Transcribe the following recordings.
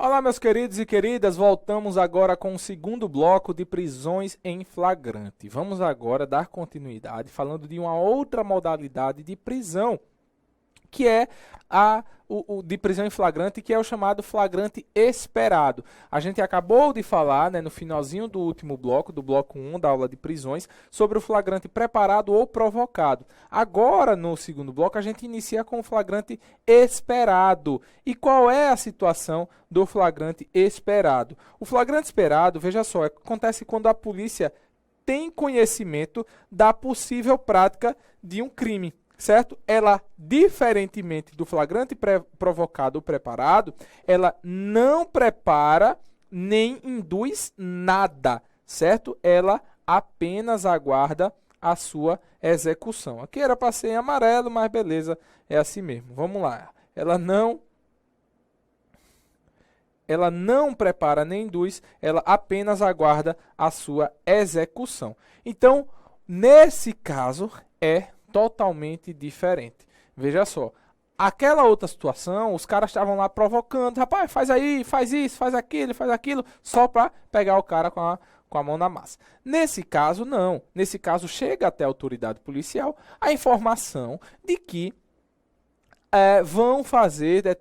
Olá, meus queridos e queridas, voltamos agora com o segundo bloco de prisões em flagrante. Vamos agora dar continuidade falando de uma outra modalidade de prisão, que é de prisão em flagrante, que é o chamado flagrante esperado. A gente acabou de falar, no finalzinho do último bloco, do bloco 1 da aula de prisões, sobre o flagrante preparado ou provocado. Agora, no segundo bloco, a gente inicia com o flagrante esperado. E qual é a situação do flagrante esperado? O flagrante esperado, veja só, acontece quando a polícia tem conhecimento da possível prática de um crime. Certo? Ela, diferentemente do flagrante provocado ou preparado, ela não prepara nem induz nada, certo? Ela apenas aguarda a sua execução. Aqui era para ser em amarelo, mas beleza, é assim mesmo. Vamos lá. Ela não prepara nem induz, ela apenas aguarda a sua execução. Então, nesse caso, é totalmente diferente. Veja só, aquela outra situação, os caras estavam lá provocando, rapaz, faz aí, faz isso, faz aquilo, só para pegar o cara com a mão na massa. Nesse caso, não. Nesse caso, chega até a autoridade policial a informação de que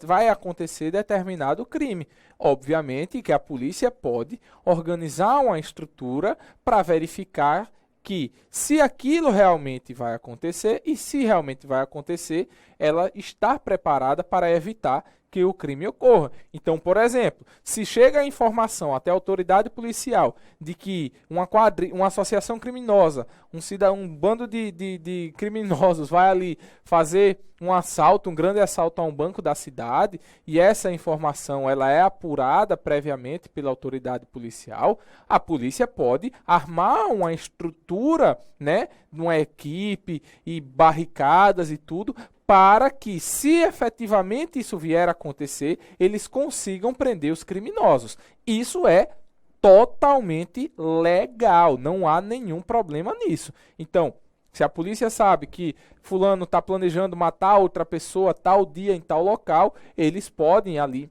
vai acontecer determinado crime. Obviamente que a polícia pode organizar uma estrutura para verificar que se aquilo realmente vai acontecer e se realmente vai acontecer, ela está preparada para evitar que o crime ocorra. Então, por exemplo, se chega a informação até a autoridade policial de que uma associação criminosa, um bando de criminosos vai ali fazer um grande assalto a um banco da cidade, e essa informação ela é apurada previamente pela autoridade policial, a polícia pode armar uma estrutura, uma equipe e barricadas e tudo, para que, se efetivamente isso vier a acontecer, eles consigam prender os criminosos. Isso é totalmente legal, não há nenhum problema nisso. Então, se a polícia sabe que fulano está planejando matar outra pessoa tal dia em tal local, eles podem ali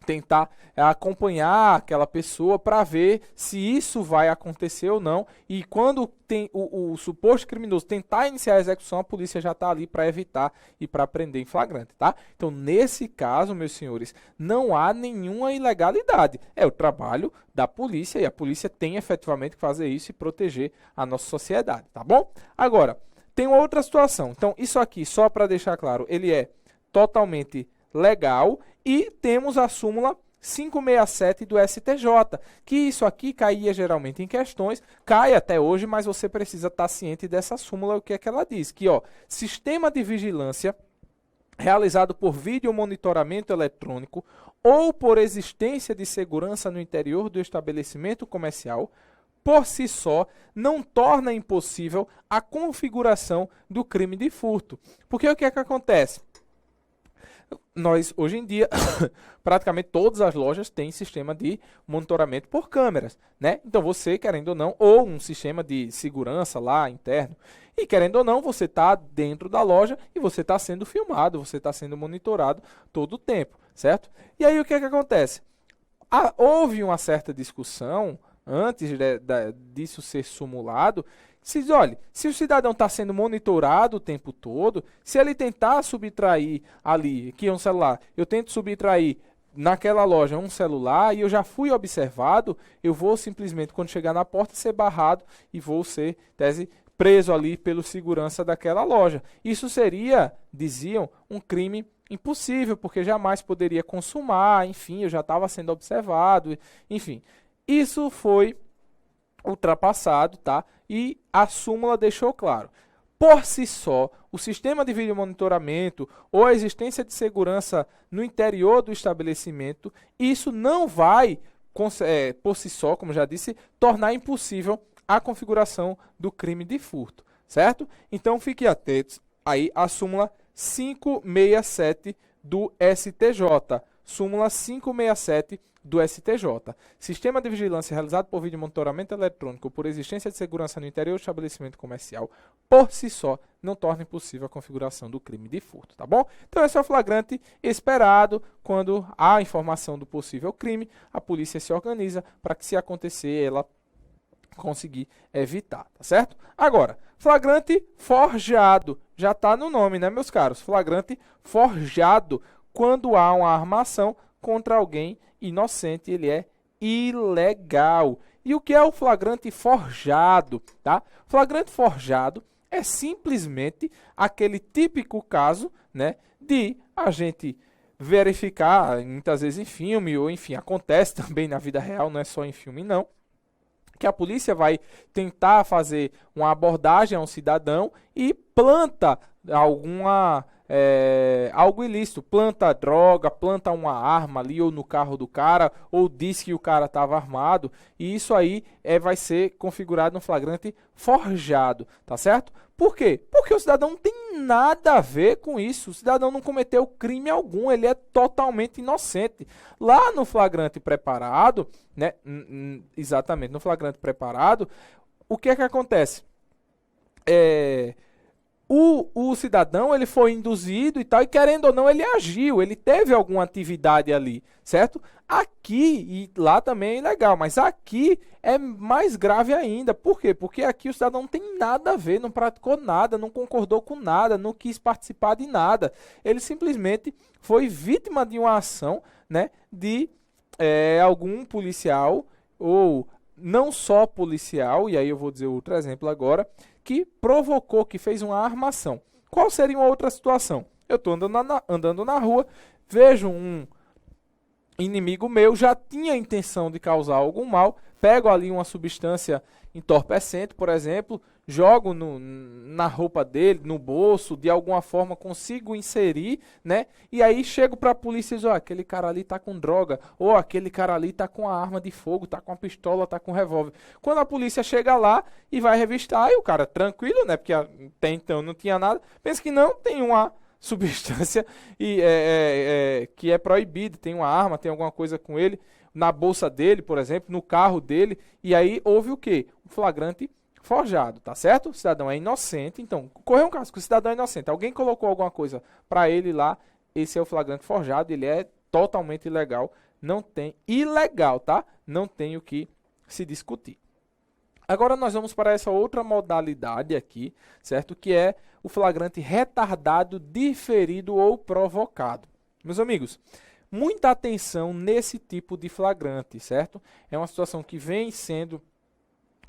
tentar acompanhar aquela pessoa para ver se isso vai acontecer ou não. E quando tem o suposto criminoso tentar iniciar a execução, a polícia já está ali para evitar e para prender em flagrante, tá? Então, nesse caso, meus senhores, não há nenhuma ilegalidade. É o trabalho da polícia e a polícia tem efetivamente que fazer isso e proteger a nossa sociedade, tá bom? Agora, tem uma outra situação. Então, isso aqui, só para deixar claro, ele é totalmente legal, e temos a súmula 567 do STJ, que isso aqui caía geralmente em questões, cai até hoje, mas você precisa estar ciente dessa súmula, o que é que ela diz, que sistema de vigilância realizado por vídeo monitoramento eletrônico ou por existência de segurança no interior do estabelecimento comercial, por si só, não torna impossível a configuração do crime de furto. Porque o que é que acontece? Nós, hoje em dia, praticamente todas as lojas têm sistema de monitoramento por câmeras, Então você, querendo ou não, ou um sistema de segurança lá interno, e querendo ou não, você está dentro da loja e você está sendo filmado, você está sendo monitorado todo o tempo, certo? E aí o que é que acontece? Houve uma certa discussão antes disso ser sumulado. Olha, se o cidadão está sendo monitorado o tempo todo, se ele tentar subtrair ali, aqui é um celular, eu tento subtrair naquela loja um celular e eu já fui observado, eu vou simplesmente, quando chegar na porta, ser barrado e vou ser, preso ali pelo segurança daquela loja. Isso seria, diziam, um crime impossível, porque jamais poderia consumar, enfim, eu já estava sendo observado, enfim. Isso foi ultrapassado, tá? E a súmula deixou claro. Por si só, o sistema de vídeo monitoramento ou a existência de segurança no interior do estabelecimento, isso não vai, por si só, como já disse, tornar impossível a configuração do crime de furto, certo? Então, fiquem atentos aí à súmula 567 do STJ. súmula 567 do STJ. Sistema de vigilância realizado por vídeo monitoramento eletrônico por existência de segurança no interior do estabelecimento comercial, por si só, não torna impossível a configuração do crime de furto, tá bom? Então esse é o flagrante esperado quando há informação do possível crime, a polícia se organiza para que, se acontecer, ela conseguir evitar, tá certo? Agora, flagrante forjado, já está no nome, né, meus caros? Flagrante forjado, quando há uma armação contra alguém inocente, ele é ilegal. E o que é o flagrante forjado, tá? Flagrante forjado é simplesmente aquele típico caso, né, de a gente verificar, muitas vezes em filme, ou enfim, acontece também na vida real, não é só em filme não, que a polícia vai tentar fazer uma abordagem a um cidadão e planta algo ilícito, planta droga, planta uma arma ali ou no carro do cara, ou diz que o cara estava armado, e isso aí vai ser configurado no flagrante forjado, tá certo? Por quê? Porque o cidadão não tem nada a ver com isso, o cidadão não cometeu crime algum, ele é totalmente inocente. Lá no flagrante preparado, né, exatamente, no flagrante preparado, o que é que acontece? O cidadão, ele foi induzido e tal, e querendo ou não, ele agiu, ele teve alguma atividade ali, certo? Aqui, e lá também é ilegal, mas aqui é mais grave ainda. Por quê? Porque aqui o cidadão não tem nada a ver, não praticou nada, não concordou com nada, não quis participar de nada. Ele simplesmente foi vítima de uma ação, né, de algum policial, ou não só policial, e aí eu vou dizer outro exemplo agora, que provocou, que fez uma armação. Qual seria uma outra situação? Eu estou andando na rua, vejo um inimigo meu, já tinha a intenção de causar algum mal, pego ali uma substância entorpecente, por exemplo, jogo na roupa dele, no bolso, de alguma forma consigo inserir, né? E aí chego para a polícia e digo, aquele cara ali tá com droga, ou aquele cara ali tá com a arma de fogo, tá com a pistola, tá com um revólver. Quando a polícia chega lá e vai revistar, e o cara tranquilo, né? Porque até então não tinha nada, pensa que não, tem uma substância que é proibida, tem uma arma, tem alguma coisa com ele, na bolsa dele, por exemplo, no carro dele, e aí houve o quê? Um flagrante forjado, tá certo? O cidadão é inocente, então, correu um caso que o cidadão é inocente, alguém colocou alguma coisa para ele lá, esse é o flagrante forjado, ele é totalmente ilegal, não tem, ilegal, tá? Não tem o que se discutir. Agora nós vamos para essa outra modalidade aqui, certo? Que é o flagrante retardado, diferido ou provocado. Meus amigos, muita atenção nesse tipo de flagrante, certo? É uma situação que vem sendo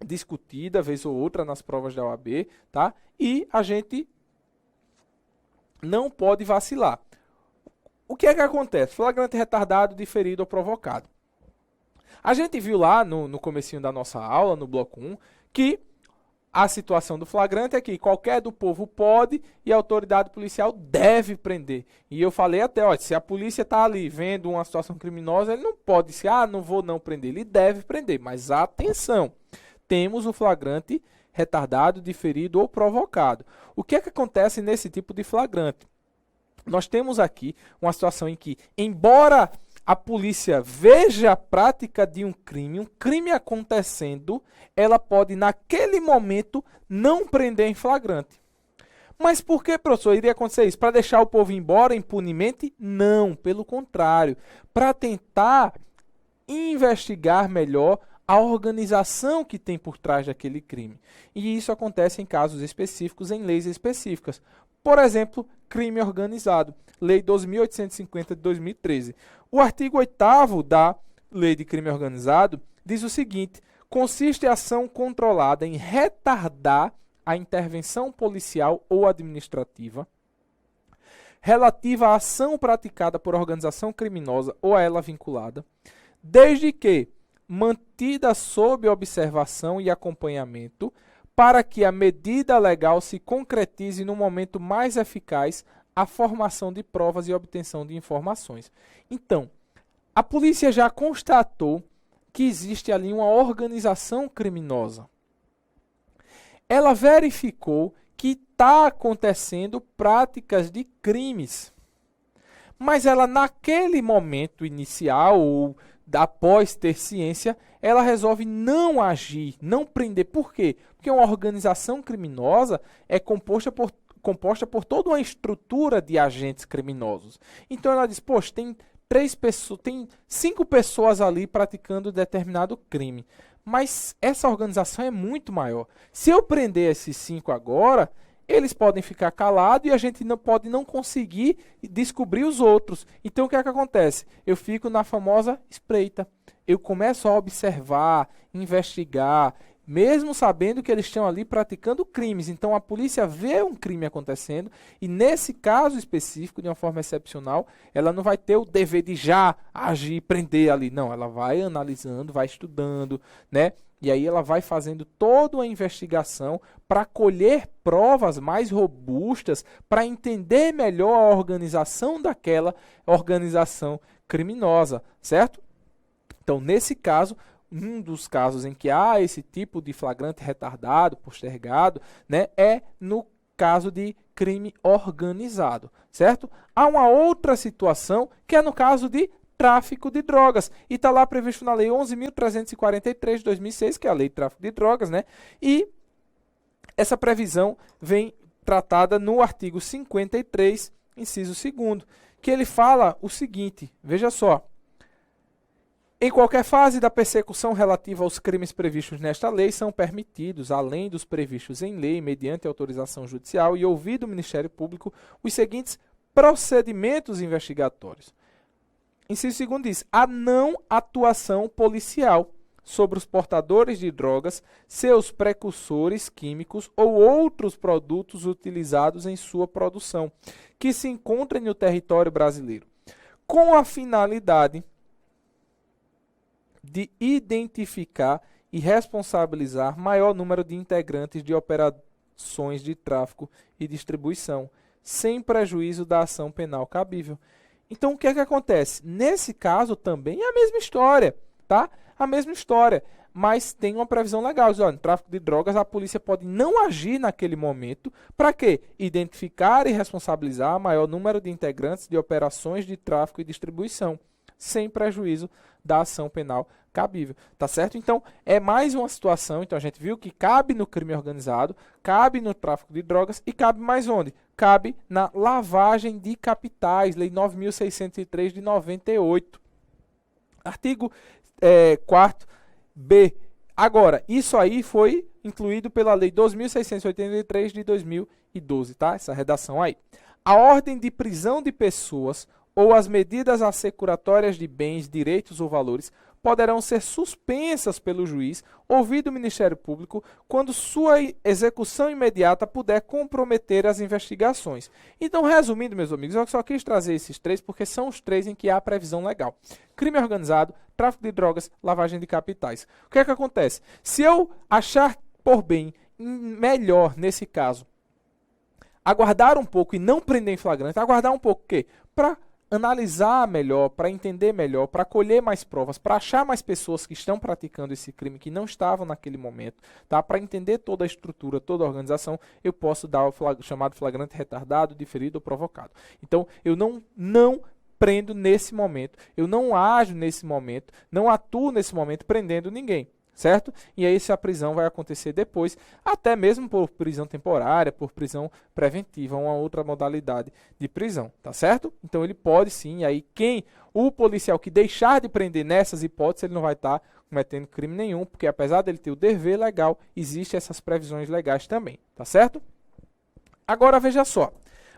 discutida, vez ou outra, nas provas da OAB, tá? E a gente não pode vacilar. O que é que acontece? Flagrante retardado, diferido ou provocado. A gente viu lá no comecinho da nossa aula, no bloco 1, que a situação do flagrante é que qualquer do povo pode e a autoridade policial deve prender. E eu falei até, ó, se a polícia está ali vendo uma situação criminosa, ele não pode dizer, não vou não prender. Ele deve prender, mas atenção, temos o flagrante retardado, diferido ou provocado. O que é que acontece nesse tipo de flagrante? Nós temos aqui uma situação em que, embora a polícia veja a prática de um crime acontecendo, ela pode, naquele momento, não prender em flagrante. Mas por que, professor, iria acontecer isso? Para deixar o povo embora impunemente? Não, pelo contrário. Para tentar investigar melhor a organização que tem por trás daquele crime. E isso acontece em casos específicos, em leis específicas. Por exemplo, crime organizado. Lei 12.850 de 2013. O artigo 8º da Lei de Crime Organizado diz o seguinte: consiste em ação controlada em retardar a intervenção policial ou administrativa relativa à ação praticada por organização criminosa ou a ela vinculada, desde que mantida sob observação e acompanhamento, para que a medida legal se concretize no momento mais eficaz a formação de provas e obtenção de informações. Então, a polícia já constatou que existe ali uma organização criminosa. Ela verificou que está acontecendo práticas de crimes. mas ela naquele momento inicial ou após ter ciência, ela resolve não agir, não prender. Por quê? Porque uma organização criminosa é composta por toda uma estrutura de agentes criminosos. Então ela diz, poxa, tem 5 pessoas ali praticando determinado crime. Mas essa organização é muito maior. Se eu prender esses 5 agora, eles podem ficar calados e a gente pode não conseguir descobrir os outros. Então o que é que acontece? Eu fico na famosa espreita. Eu começo a observar, investigar, mesmo sabendo que eles estão ali praticando crimes. Então a polícia vê um crime acontecendo e nesse caso específico, de uma forma excepcional, ela não vai ter o dever de já agir, prender ali. Não, ela vai analisando, vai estudando, né? E aí ela vai fazendo toda uma investigação para colher provas mais robustas, para entender melhor a organização daquela organização criminosa, certo? Então, nesse caso, um dos casos em que há esse tipo de flagrante retardado, postergado, né, é no caso de crime organizado, certo? Há uma outra situação que é no caso de tráfico de drogas. E está lá previsto na Lei 11.343 de 2006, que é a Lei de Tráfico de Drogas, né? E essa previsão vem tratada no artigo 53, inciso 2º, que ele fala o seguinte, veja só. Em qualquer fase da persecução relativa aos crimes previstos nesta lei, são permitidos, além dos previstos em lei, mediante autorização judicial e ouvido o Ministério Público, os seguintes procedimentos investigatórios. Inciso 2º diz, a não atuação policial sobre os portadores de drogas, seus precursores químicos ou outros produtos utilizados em sua produção, que se encontrem no território brasileiro, com a finalidade de identificar e responsabilizar maior número de integrantes de operações de tráfico e distribuição, sem prejuízo da ação penal cabível. Então, o que é que acontece? Nesse caso também é a mesma história, tá? A mesma história, mas tem uma previsão legal. Diz, olha, no tráfico de drogas, a polícia pode não agir naquele momento. Para quê? Identificar e responsabilizar maior número de integrantes de operações de tráfico e distribuição, sem prejuízo da ação penal cabível, tá certo? Então, é mais uma situação, então a gente viu que cabe no crime organizado, cabe no tráfico de drogas e cabe mais onde? Cabe na lavagem de capitais, Lei 9.603 de 98. Artigo 4º. Agora, isso aí foi incluído pela Lei 2.683 de 2012, tá? Essa redação aí. A ordem de prisão de pessoas ou as medidas assecuratórias de bens, direitos ou valores poderão ser suspensas pelo juiz, ouvido o Ministério Público, quando sua execução imediata puder comprometer as investigações. Então, resumindo, meus amigos, eu só quis trazer esses 3 porque são os 3 em que há previsão legal. Crime organizado, tráfico de drogas, lavagem de capitais. O que é que acontece? Se eu achar por bem, melhor nesse caso, aguardar um pouco e não prender em flagrante, aguardar um pouco o quê? Para analisar melhor, para entender melhor, para colher mais provas, para achar mais pessoas que estão praticando esse crime que não estavam naquele momento, tá? Para entender toda a estrutura, toda a organização, eu posso dar o chamado flagrante retardado, diferido ou provocado. Então, eu não prendo nesse momento, eu não ajo nesse momento, não atuo nesse momento prendendo ninguém. Certo? E aí a prisão vai acontecer depois, até mesmo por prisão temporária, por prisão preventiva, uma outra modalidade de prisão, tá certo? Então ele pode sim, e aí o policial que deixar de prender nessas hipóteses, ele não vai estar cometendo crime nenhum, porque apesar dele ter o dever legal, existem essas previsões legais também, tá certo? Agora veja só,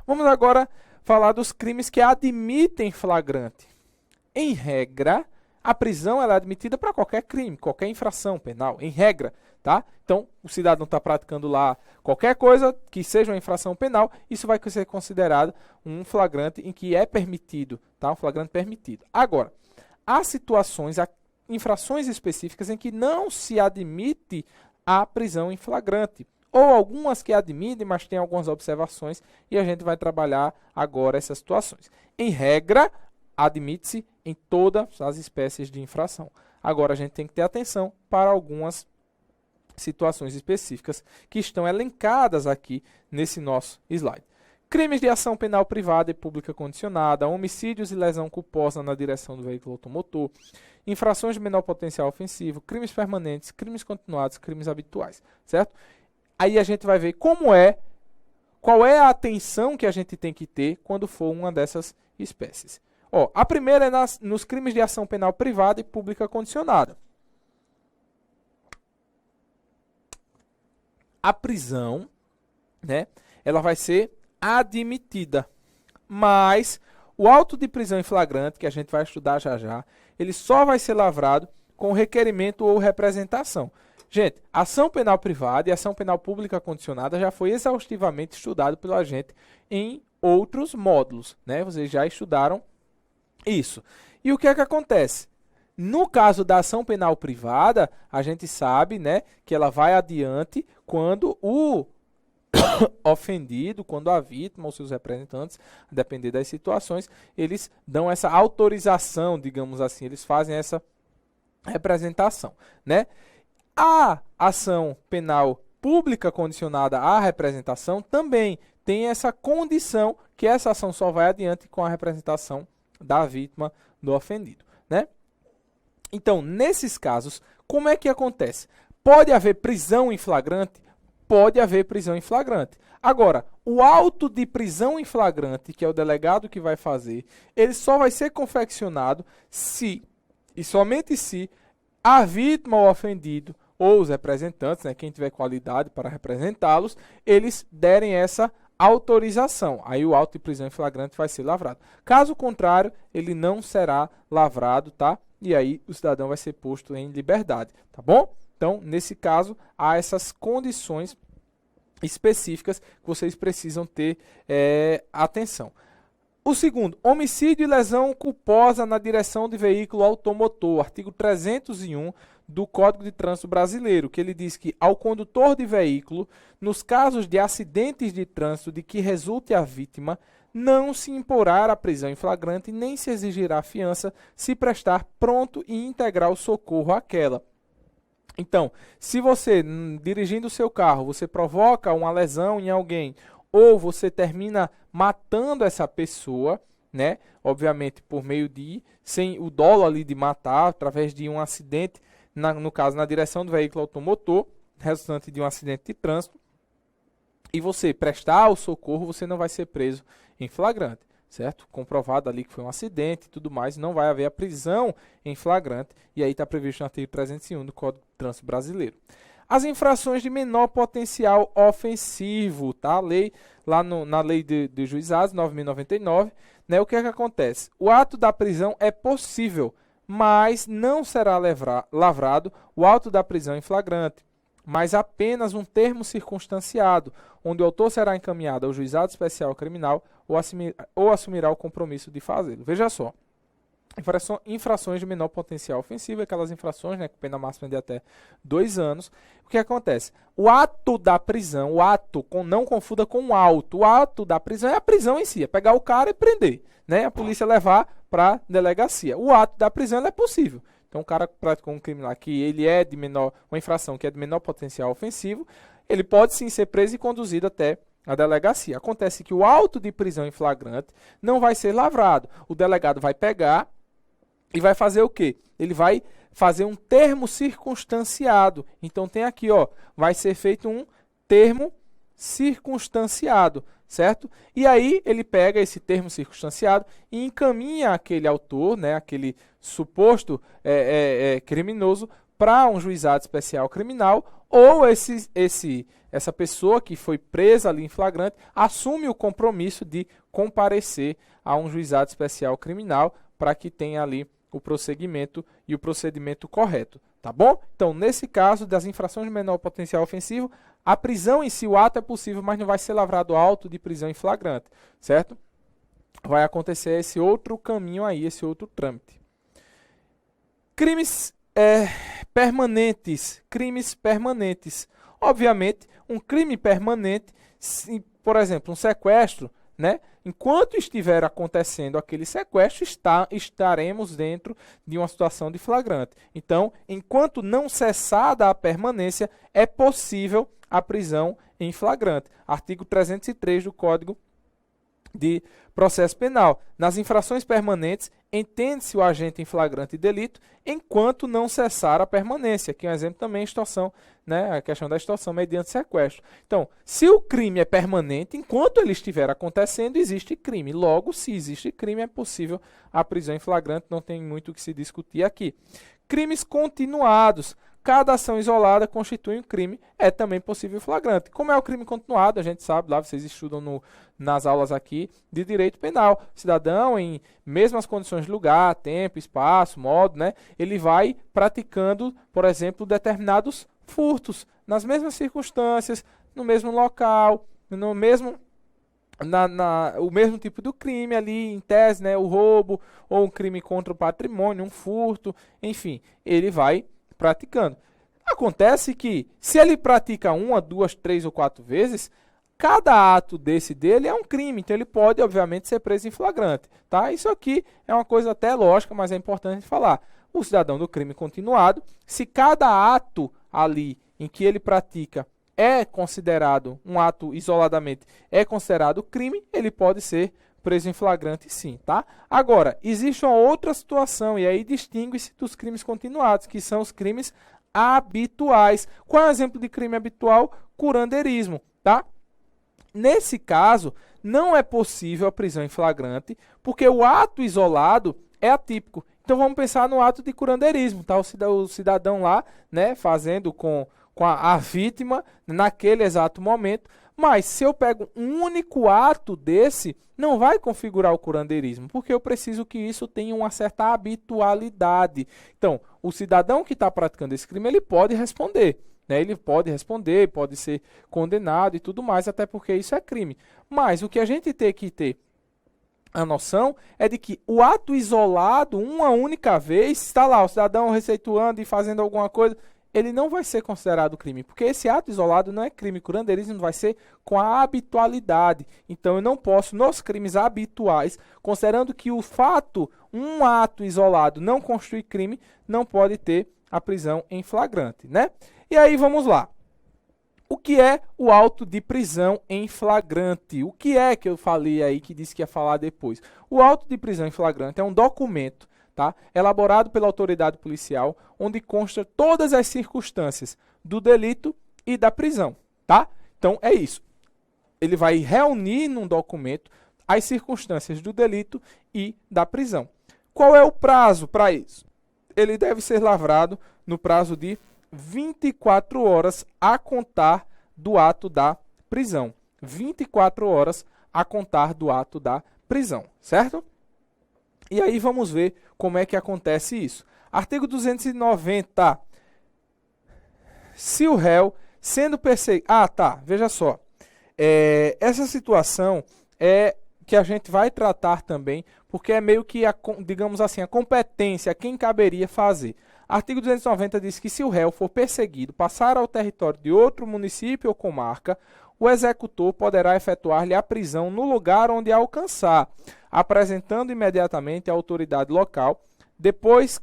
vamos agora falar dos crimes que admitem flagrante. Em regra, a prisão ela é admitida para qualquer crime, qualquer infração penal, em regra, tá? Então, o cidadão está praticando lá qualquer coisa que seja uma infração penal, isso vai ser considerado um flagrante em que é permitido, tá? Um flagrante permitido. Agora, há situações, há infrações específicas em que não se admite a prisão em flagrante, ou algumas que admitem, mas tem algumas observações, e a gente vai trabalhar agora essas situações. Em regra, admite-se em todas as espécies de infração. Agora, a gente tem que ter atenção para algumas situações específicas que estão elencadas aqui nesse nosso slide. crimes de ação penal privada e pública condicionada, homicídios e lesão culposa na direção do veículo automotor, infrações de menor potencial ofensivo, crimes permanentes, crimes continuados, crimes habituais, certo? Aí a gente vai ver qual é a atenção que a gente tem que ter quando for uma dessas espécies. Ó, a primeira é nos crimes de ação penal privada e pública condicionada. A prisão, né, ela vai ser admitida, mas o auto de prisão em flagrante, que a gente vai estudar já já, ele só vai ser lavrado com requerimento ou representação. Gente, ação penal privada e ação penal pública condicionada já foi exaustivamente estudado pela gente em outros módulos, né? Vocês já estudaram isso. E o que é que acontece? No caso da ação penal privada, a gente sabe, né, que ela vai adiante quando o ofendido, quando a vítima ou seus representantes, a depender das situações, eles dão essa autorização, digamos assim, eles fazem essa representação, né? A ação penal pública condicionada à representação também tem essa condição que essa ação só vai adiante com a representação da vítima, do ofendido, né? Então, nesses casos, como é que acontece? Pode haver prisão em flagrante? Pode haver prisão em flagrante. Agora, o auto de prisão em flagrante, que é o delegado que vai fazer, ele só vai ser confeccionado se, e somente se, a vítima ou ofendido, ou os representantes, né, quem tiver qualidade para representá-los, eles derem essa autorização. Aí o auto de prisão em flagrante vai ser lavrado. Caso contrário, ele não será lavrado, tá? E aí o cidadão vai ser posto em liberdade, tá bom? Então, nesse caso, há essas condições específicas que vocês precisam ter atenção. O segundo, homicídio e lesão culposa na direção de veículo automotor, artigo 301 do Código de Trânsito Brasileiro, que ele diz que ao condutor de veículo, nos casos de acidentes de trânsito de que resulte a vítima, não se imporá a prisão em flagrante nem se exigirá fiança se prestar pronto e integral socorro àquela. Então, se você, dirigindo o seu carro, você provoca uma lesão em alguém ou você termina matando essa pessoa, né? Obviamente por meio sem o dolo ali de matar, através de um acidente, no caso na direção do veículo automotor, resultante de um acidente de trânsito, e você prestar o socorro, você não vai ser preso em flagrante, certo? Comprovado ali que foi um acidente e tudo mais, não vai haver a prisão em flagrante, e aí está previsto no artigo 301 do Código de Trânsito Brasileiro. As infrações de menor potencial ofensivo, tá? A lei, na lei de juizados, 9.099, né? O que é que acontece? O ato da prisão é possível, mas não será lavrado o auto da prisão em flagrante, mas apenas um termo circunstanciado, onde o autor será encaminhado ao juizado especial criminal ou assumirá o compromisso de fazê-lo. Veja só, infrações de menor potencial ofensivo, aquelas infrações, né, com pena máxima de até 2 anos. O que acontece? O ato da prisão, não confunda com o ato da prisão é a prisão em si, é pegar o cara e prender, né, a polícia levar para a delegacia. O ato da prisão é possível. Então, o cara praticou um crime lá que ele é de uma infração que é de menor potencial ofensivo, ele pode sim ser preso e conduzido até a delegacia. Acontece que o auto de prisão em flagrante não vai ser lavrado. O delegado vai pegar e vai fazer o quê? Ele vai fazer um termo circunstanciado. Então, tem aqui, ó, vai ser feito um termo circunstanciado, certo? E aí ele pega esse termo circunstanciado e encaminha aquele autor, né, aquele suposto criminoso, para um juizado especial criminal, ou essa pessoa que foi presa ali em flagrante assume o compromisso de comparecer a um juizado especial criminal para que tenha ali o prosseguimento e o procedimento correto, tá bom? Então, nesse caso das infrações de menor potencial ofensivo, a prisão em si, o ato é possível, mas não vai ser lavrado auto de prisão em flagrante, certo? Vai acontecer esse outro caminho aí, esse outro trâmite. Crimes permanentes. Obviamente, um crime permanente, por exemplo, um sequestro, né? Enquanto estiver acontecendo aquele sequestro, estaremos dentro de uma situação de flagrante. Então, enquanto não cessada a permanência, é possível a prisão em flagrante. Artigo 303 do Código de processo penal. Nas infrações permanentes, entende-se o agente em flagrante delito enquanto não cessar a permanência. Aqui um exemplo também, extorsão, né? A questão da extorsão mediante sequestro. Então, se o crime é permanente, enquanto ele estiver acontecendo, existe crime. Logo, se existe crime, é possível a prisão em flagrante, não tem muito o que se discutir aqui. Crimes continuados. Cada ação isolada constitui um crime, é também possível flagrante. Como é o crime continuado, a gente sabe, lá vocês estudam nas aulas aqui de direito penal. Cidadão, em mesmas condições de lugar, tempo, espaço, modo, né, ele vai praticando, por exemplo, determinados furtos, nas mesmas circunstâncias, no mesmo local, no mesmo... o mesmo tipo do crime ali, em tese, né, o roubo, ou um crime contra o patrimônio, um furto, enfim, ele vai praticando. Acontece que, se ele pratica 1, 2, 3 ou 4 vezes, cada ato dele é um crime, então ele pode, obviamente, ser preso em flagrante. Tá? Isso aqui é uma coisa até lógica, mas é importante falar. O cidadão do crime continuado, se cada ato ali em que ele pratica é considerado, um ato isoladamente, é considerado crime, ele pode ser preso em flagrante sim, tá? Agora, existe uma outra situação, e aí distingue-se dos crimes continuados, que são os crimes habituais. Qual é o exemplo de crime habitual? Curandeirismo, tá? Nesse caso, não é possível a prisão em flagrante, porque o ato isolado é atípico. Então vamos pensar no ato de curandeirismo, tá? O cidadão lá, né, fazendo com a vítima naquele exato momento. Mas se eu pego um único ato desse, não vai configurar o curandeirismo, porque eu preciso que isso tenha uma certa habitualidade. Então, o cidadão que está praticando esse crime, ele pode responder. Né? Ele pode responder, pode ser condenado e tudo mais, até porque isso é crime. Mas o que a gente tem que ter a noção é de que o ato isolado, uma única vez, está lá, o cidadão receituando e fazendo alguma coisa, ele não vai ser considerado crime, porque esse ato isolado não é crime. Curandeirismo vai ser com a habitualidade. Então, eu não posso, nos crimes habituais, considerando que o fato, um ato isolado não constitui crime, não pode ter a prisão em flagrante, né? E aí, vamos lá. O que é o auto de prisão em flagrante? O que é que eu falei aí, que disse que ia falar depois? O auto de prisão em flagrante é um documento, tá, elaborado pela autoridade policial, onde consta todas as circunstâncias do delito e da prisão, tá? Então, é isso. Ele vai reunir num documento as circunstâncias do delito e da prisão. Qual é o prazo para isso? Ele deve ser lavrado no prazo de 24 horas a contar do ato da prisão. 24 horas a contar do ato da prisão, certo? E aí vamos ver como é que acontece isso. Artigo 290. Se o réu, sendo perseguido... Ah, tá, veja só. Essa situação é que a gente vai tratar também, porque é meio que, digamos assim, a competência, quem caberia fazer. Artigo 290 diz que se o réu for perseguido, passar ao território de outro município ou comarca, o executor poderá efetuar-lhe a prisão no lugar onde a alcançar, apresentando imediatamente à autoridade local, depois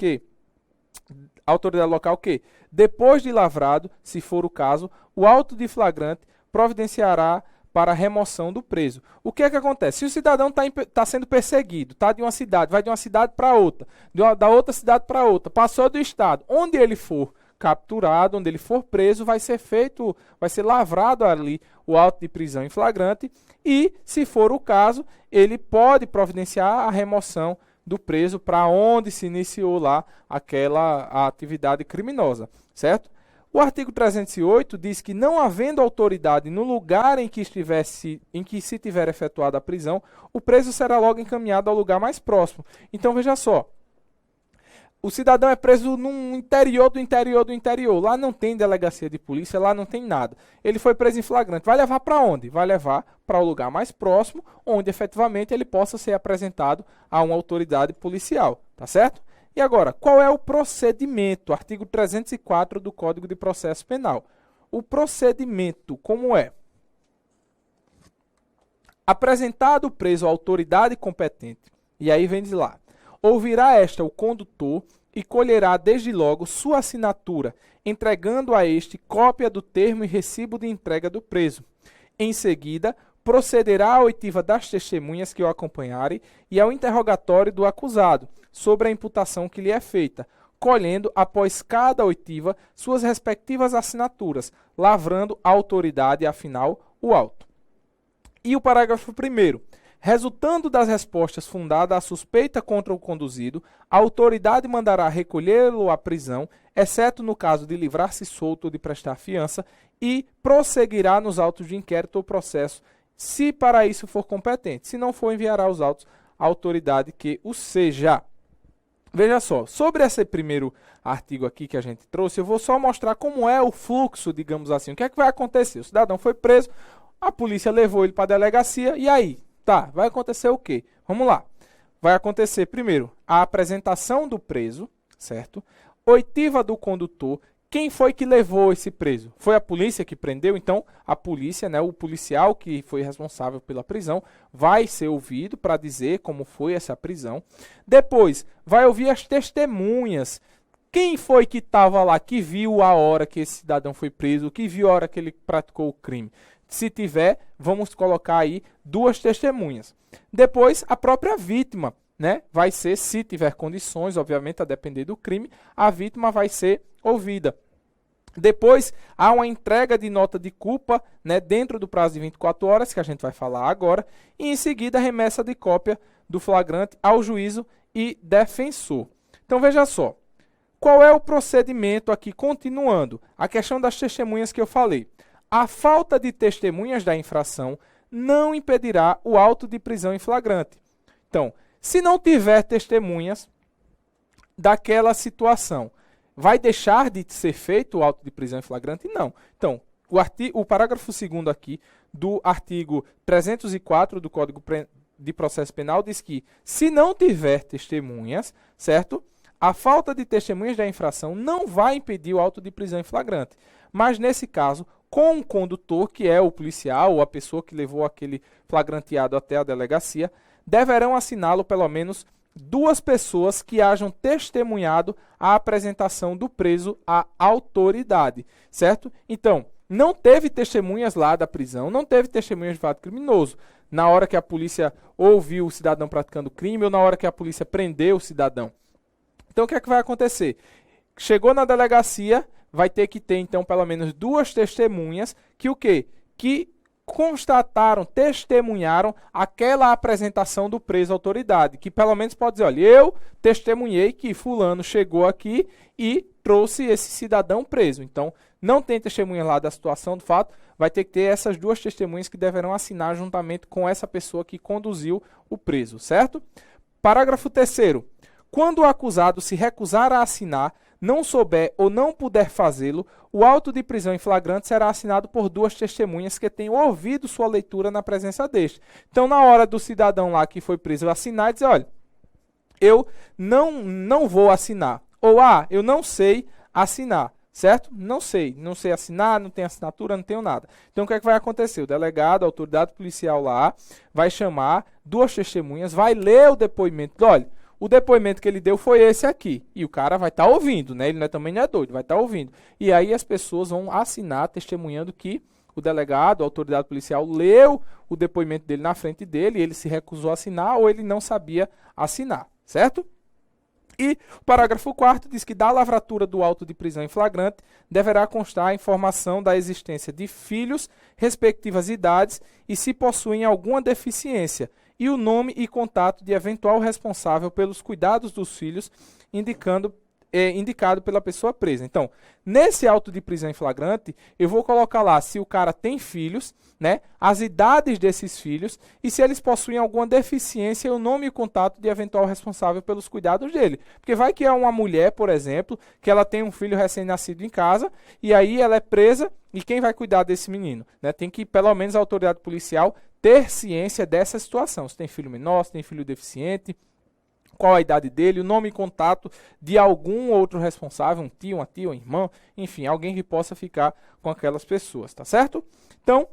de lavrado, se for o caso, o auto de flagrante providenciará para a remoção do preso. O que é que acontece? Se o cidadão está sendo perseguido, está de uma cidade, vai de uma cidade para outra, da outra cidade para outra, passou do estado, onde ele for capturado, onde ele for preso, vai ser lavrado ali o auto de prisão em flagrante e, se for o caso, ele pode providenciar a remoção do preso para onde se iniciou lá a atividade criminosa, certo? O artigo 308 diz que, não havendo autoridade no lugar em que se tiver efetuada a prisão, o preso será logo encaminhado ao lugar mais próximo. Então, veja só. O cidadão é preso no interior do interior do interior. Lá não tem delegacia de polícia, lá não tem nada. Ele foi preso em flagrante. Vai levar para onde? Vai levar para o lugar mais próximo, onde efetivamente ele possa ser apresentado a uma autoridade policial. Tá certo? E agora, qual é o procedimento? Artigo 304 do Código de Processo Penal. O procedimento, como é? Apresentado o preso à autoridade competente, e aí vem de lá, ouvirá esta o condutor e colherá desde logo sua assinatura, entregando a este cópia do termo e recibo de entrega do preso. Em seguida, procederá à oitiva das testemunhas que o acompanharem e ao interrogatório do acusado sobre a imputação que lhe é feita, colhendo, após cada oitiva, suas respectivas assinaturas, lavrando a autoridade, afinal, o auto. E o parágrafo 1º. Resultando das respostas fundadas à suspeita contra o conduzido, a autoridade mandará recolhê-lo à prisão, exceto no caso de livrar-se solto ou de prestar fiança, e prosseguirá nos autos de inquérito ou processo, se para isso for competente. Se não for, enviará os autos à autoridade que o seja. Veja só, sobre esse primeiro artigo aqui que a gente trouxe, eu vou só mostrar como é o fluxo, digamos assim. O que é que vai acontecer? O cidadão foi preso, a polícia levou ele para a delegacia, e aí? Tá, vai acontecer o quê? Vamos lá. Vai acontecer, primeiro, a apresentação do preso, certo? Oitiva do condutor. Quem foi que levou esse preso? Foi a polícia que prendeu? Então, a polícia, né, o policial que foi responsável pela prisão, vai ser ouvido para dizer como foi essa prisão. Depois, vai ouvir as testemunhas. Quem foi que estava lá, que viu a hora que esse cidadão foi preso, que viu a hora que ele praticou o crime? Se tiver, vamos colocar aí 2 testemunhas. Depois, a própria vítima, né? Vai ser, se tiver condições, obviamente, a depender do crime, a vítima vai ser ouvida. Depois, há uma entrega de nota de culpa, né, dentro do prazo de 24 horas, que a gente vai falar agora, e em seguida, a remessa de cópia do flagrante ao juízo e defensor. Então, veja só, qual é o procedimento aqui, continuando? A questão das testemunhas que eu falei. A falta de testemunhas da infração não impedirá o auto de prisão em flagrante. Então, se não tiver testemunhas daquela situação, vai deixar de ser feito o auto de prisão em flagrante? Não. Então, o parágrafo 2º aqui do artigo 304 do Código de Processo Penal diz que, se não tiver testemunhas, certo? A falta de testemunhas da infração não vai impedir o auto de prisão em flagrante. Mas, nesse caso, com o condutor, que é o policial ou a pessoa que levou aquele flagranteado até a delegacia, deverão assiná-lo pelo menos 2 pessoas que hajam testemunhado a apresentação do preso à autoridade, certo? Então, não teve testemunhas lá da prisão, não teve testemunhas de fato criminoso, na hora que a polícia ouviu o cidadão praticando crime ou na hora que a polícia prendeu o cidadão. Então, o que é que vai acontecer? Chegou na delegacia, vai ter que ter, então, pelo menos 2 testemunhas que o quê? Que constataram, testemunharam aquela apresentação do preso à autoridade, que pelo menos pode dizer, olha, eu testemunhei que fulano chegou aqui e trouxe esse cidadão preso. Então, não tem testemunha lá da situação do fato, vai ter que ter essas 2 testemunhas que deverão assinar juntamente com essa pessoa que conduziu o preso, certo? Parágrafo 3º. Quando o acusado se recusar a assinar, não souber ou não puder fazê-lo, o auto de prisão em flagrante será assinado por 2 testemunhas que tenham ouvido sua leitura na presença deste. Então, na hora do cidadão lá que foi preso assinar, dizer, olha, eu não vou assinar. Ou, eu não sei assinar, certo? Não sei assinar, não tenho assinatura, não tenho nada. Então, o que é que vai acontecer? O delegado, a autoridade policial lá, vai chamar 2 testemunhas, vai ler o depoimento, olha, o depoimento que ele deu foi esse aqui. E o cara vai estar ouvindo, né? Ele também não é doido, vai estar ouvindo. E aí as pessoas vão assinar testemunhando que o delegado, a autoridade policial, leu o depoimento dele na frente dele, ele se recusou a assinar ou ele não sabia assinar, certo? E o parágrafo 4º diz que da lavratura do auto de prisão em flagrante deverá constar a informação da existência de filhos, respectivas idades e se possuem alguma deficiência, e o nome e contato de eventual responsável pelos cuidados dos filhos, indicado pela pessoa presa. Então, nesse auto de prisão em flagrante, eu vou colocar lá se o cara tem filhos, né, as idades desses filhos e se eles possuem alguma deficiência, o nome e contato de eventual responsável pelos cuidados dele. Porque vai que é uma mulher, por exemplo, que ela tem um filho recém-nascido em casa e aí ela é presa e quem vai cuidar desse menino? Né? Tem que, pelo menos, a autoridade policial ter ciência dessa situação. Se tem filho menor, se tem filho deficiente, qual a idade dele, o nome e contato de algum outro responsável, um tio, uma tia, um irmão, enfim, alguém que possa ficar com aquelas pessoas, tá certo? Então,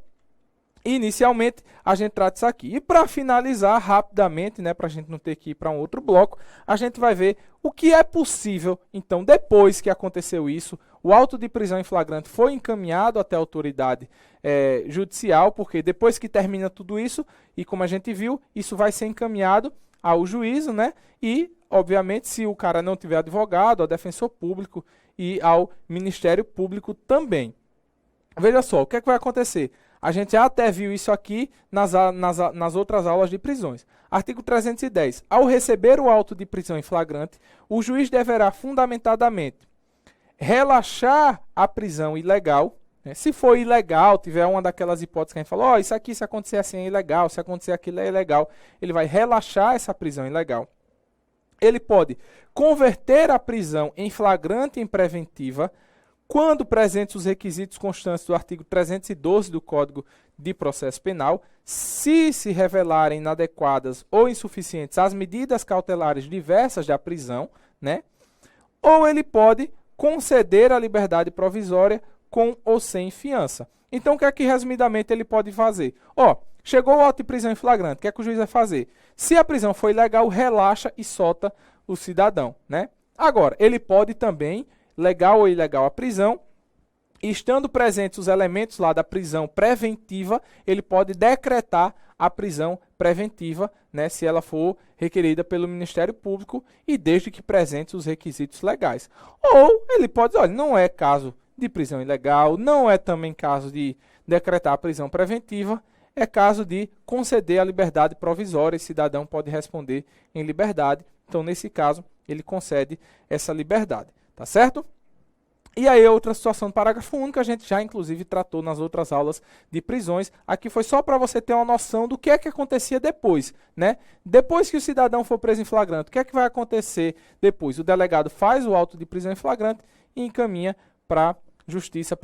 Inicialmente, a gente trata isso aqui. E para finalizar rapidamente, né, para a gente não ter que ir para um outro bloco, a gente vai ver o que é possível. Então, depois que aconteceu isso, o auto de prisão em flagrante foi encaminhado até a autoridade judicial, porque depois que termina tudo isso, e como a gente viu, isso vai ser encaminhado ao juízo, né? E, obviamente, se o cara não tiver advogado, ao defensor público e ao Ministério Público também. Veja só, o que é que vai acontecer? A gente já até viu isso aqui nas outras aulas de prisões. Artigo 310. Ao receber o auto de prisão em flagrante, o juiz deverá fundamentadamente relaxar a prisão ilegal. Né? Se for ilegal, tiver uma daquelas hipóteses que a gente falou, isso aqui, se acontecer assim é ilegal, se acontecer aquilo é ilegal, ele vai relaxar essa prisão ilegal. Ele pode converter a prisão em flagrante em preventiva, quando presentes os requisitos constantes do artigo 312 do Código de Processo Penal, se revelarem inadequadas ou insuficientes as medidas cautelares diversas da prisão, né? Ou ele pode conceder a liberdade provisória com ou sem fiança. Então, o que é que resumidamente ele pode fazer? Chegou o auto de prisão em flagrante, o que é que o juiz vai fazer? Se a prisão for ilegal, relaxa e solta o cidadão, né? Agora, ele pode também, legal ou ilegal a prisão, estando presentes os elementos lá da prisão preventiva, ele pode decretar a prisão preventiva, né, se ela for requerida pelo Ministério Público e desde que presentes os requisitos legais. Ou ele pode dizer, olha, não é caso de prisão ilegal, não é também caso de decretar a prisão preventiva, é caso de conceder a liberdade provisória, esse cidadão pode responder em liberdade, então nesse caso ele concede essa liberdade. Tá certo? E aí outra situação do parágrafo único, a gente já inclusive tratou nas outras aulas de prisões. Aqui foi só para você ter uma noção do que é que acontecia depois, né? Depois que o cidadão for preso em flagrante, o que é que vai acontecer depois? O delegado faz o auto de prisão em flagrante e encaminha para a justiça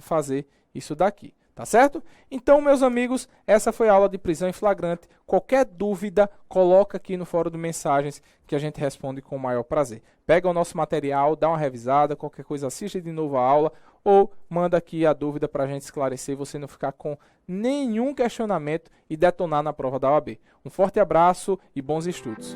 fazer isso daqui. Tá certo? Então, meus amigos, essa foi a aula de prisão em flagrante. Qualquer dúvida, coloca aqui no fórum de mensagens que a gente responde com o maior prazer. Pega o nosso material, dá uma revisada, qualquer coisa assiste de novo a aula ou manda aqui a dúvida para a gente esclarecer e você não ficar com nenhum questionamento e detonar na prova da OAB. Um forte abraço e bons estudos.